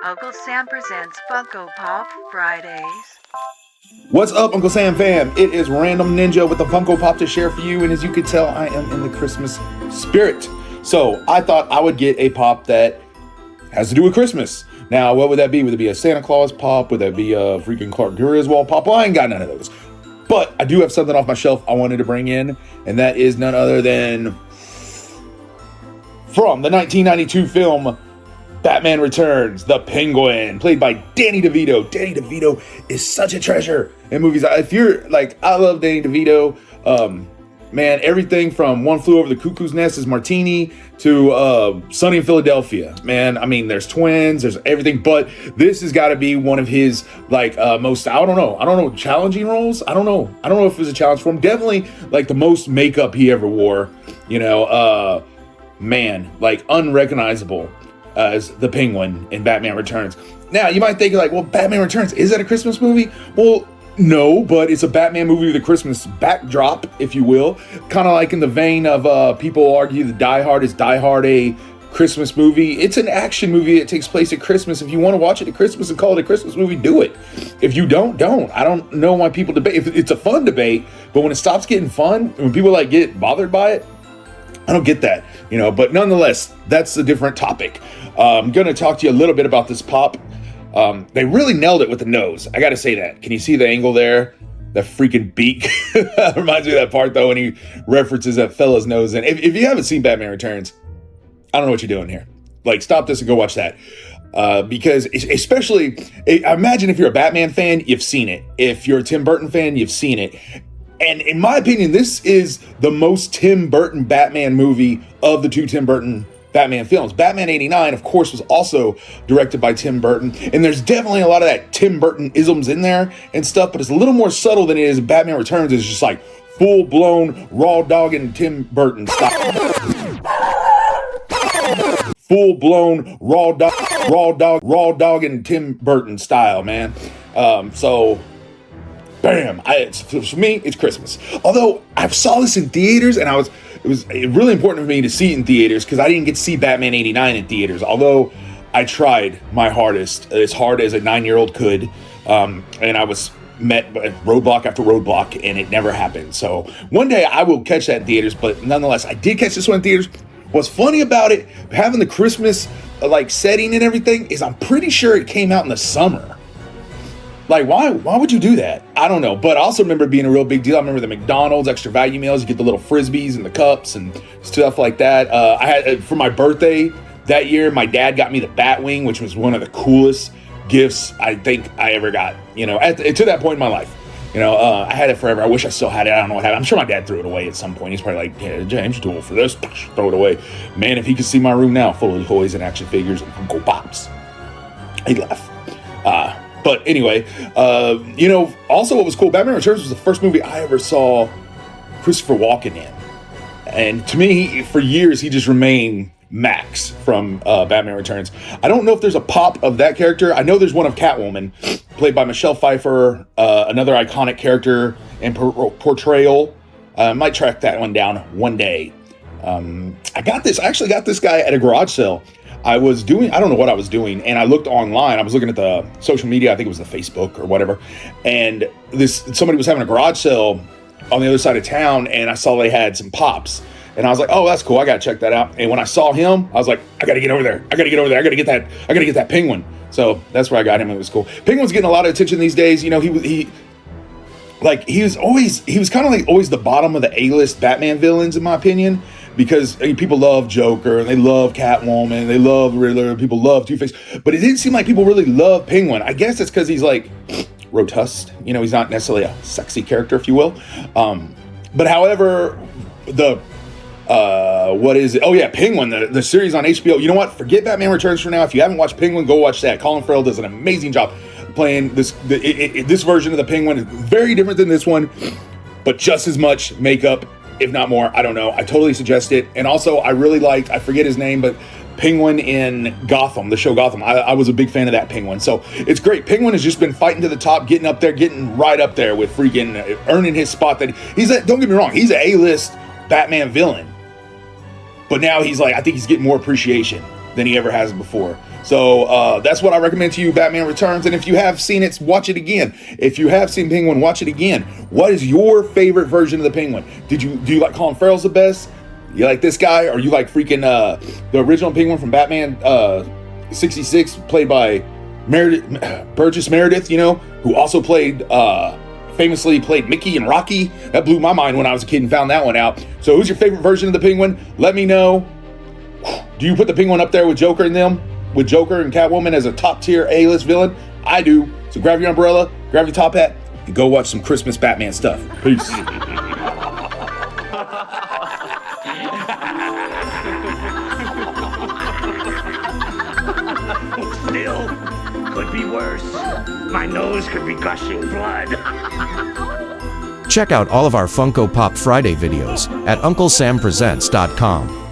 UnkleSam Presents Funko Pop Fridays. What's up, Uncle Sam fam? It is Random Ninja with the Funko Pop to share for you, and as you can tell, I am in the Christmas spirit. So I thought I would get a pop that has to do with Christmas. Now, what would that be? Would it be a Santa Claus pop? Would that be a freaking Clark Griswold pop? Well, I ain't got none of those. But I do have something off my shelf I wanted to bring in, and that is none other than from the 1992 film Batman Returns, the Penguin, played by Danny DeVito. Danny DeVito is such a treasure in movies. If you're like, I love Danny DeVito. Man, everything from One Flew Over the Cuckoo's Nest is Martini to Sunny in Philadelphia. Man, I mean, there's twins, there's everything, but this has got to be one of his like most, I don't know, challenging roles. I don't know if it was a challenge for him. Definitely like the most makeup he ever wore. You know, man, like unrecognizable as the Penguin in Batman Returns. Now, you might think like, well, Batman Returns, is that a Christmas movie? Well, no, but it's a Batman movie with a Christmas backdrop, if you will. Kind of like in the vein of people argue that Die Hard is Die Hard a Christmas movie. It's an action movie that takes place at Christmas. If you want to watch it at Christmas and call it a Christmas movie, do it. If you don't. I don't know why people debate. It's a fun debate, but when it stops getting fun, when people like get bothered by it, I don't get that, you know, but nonetheless, that's a different topic. I'm going to talk to you a little bit about this pop. They really nailed it with the nose. I got to say that. Can you see the angle there? That freaking beak. Reminds me of that part, though, when he references that fella's nose. And if you haven't seen Batman Returns, I don't know what you're doing here. Like, stop this and go watch that. Because especially, I imagine if you're a Batman fan, you've seen it. If you're a Tim Burton fan, you've seen it. And in my opinion, this is the most Tim Burton Batman movie of the two Tim Burton Batman films. Batman 89, of course, was also directed by Tim Burton. And there's definitely a lot of that Tim Burton isms in there and stuff, but it's a little more subtle than it is in Batman Returns. It's just like full-blown raw dog and Tim Burton style. Full-blown raw dog and Tim Burton style, man. So bam! For me, it's Christmas. Although I saw this in theaters, and it was really important for me to see it in theaters because I didn't get to see Batman 89 in theaters. Although I tried my hardest, as hard as a 9-year-old could, and I was met by roadblock after roadblock, and it never happened. So one day I will catch that in theaters. But nonetheless, I did catch this one in theaters. What's funny about it, having the Christmas like setting and everything, is I'm pretty sure it came out in the summer. Like, why would you do that? I don't know. But I also remember it being a real big deal. I remember the McDonald's extra value meals. You get the little Frisbees and the cups and stuff like that. I had, for my birthday that year, my dad got me the Batwing, which was one of the coolest gifts I think I ever got, you know, to that point in my life. You know, I had it forever. I wish I still had it. I don't know what happened. I'm sure my dad threw it away at some point. He's probably like, yeah, James, you're too old for this. Throw it away. Man, if he could see my room now, full of toys and action figures and Funko Pops, he'd laugh. But anyway, you know, also what was cool, Batman Returns was the first movie I ever saw Christopher Walken in. And to me, for years, he just remained Max from Batman Returns. I don't know if there's a pop of that character. I know there's one of Catwoman, played by Michelle Pfeiffer, another iconic character and portrayal. I might track that one down one day. I actually got this guy at a garage sale. I don't know what I was doing, and I looked online. I was looking at the social media, I think it was the Facebook or whatever, and somebody was having a garage sale on the other side of town, and I saw they had some pops, and I was like, oh, that's cool, I gotta check that out. And when I saw him, I was like, I gotta get over there, I gotta get that Penguin. So that's where I got him. It was cool. Penguin's getting a lot of attention these days. You know, he was kind of like always the bottom of the A-list Batman villains, in my opinion. Because people love Joker, and they love Catwoman, and they love Riddler, people love Two-Face. But it didn't seem like people really love Penguin. I guess it's because he's like rotust. You know, he's not necessarily a sexy character, if you will. But however, what is it? Oh yeah, Penguin, the series on HBO. You know what? Forget Batman Returns for now. If you haven't watched Penguin, go watch that. Colin Farrell does an amazing job playing this version of the Penguin. Is very different than this one, but just as much makeup, if not more. I don't know. I totally suggest it. And also, I really liked, I forget his name, but Penguin in Gotham, the show Gotham. I was a big fan of that Penguin. So it's great. Penguin has just been fighting to the top, getting right up there with freaking earning his spot. Don't get me wrong, he's an A-list Batman villain. But now he's like, I think he's getting more appreciation. than he ever has before. So that's what I recommend to you, Batman Returns. And if you have seen it, watch it again. If you have seen Penguin, watch it again. What is your favorite version of the Penguin? Do you like Colin Farrell's the best? You like this guy, or you like freaking the original Penguin from Batman 66, played by Burgess Meredith, you know, who also famously played Mickey and Rocky. That blew my mind when I was a kid and found that one out. So who's your favorite version of the Penguin? Let me know. Do you put the Penguin up there with Joker and them? With Joker and Catwoman as a top tier A-list villain? I do. So grab your umbrella, grab your top hat, and go watch some Christmas Batman stuff. Peace. Still, could be worse. My nose could be gushing blood. Check out all of our Funko Pop Friday videos at UnkleSamPresents.com.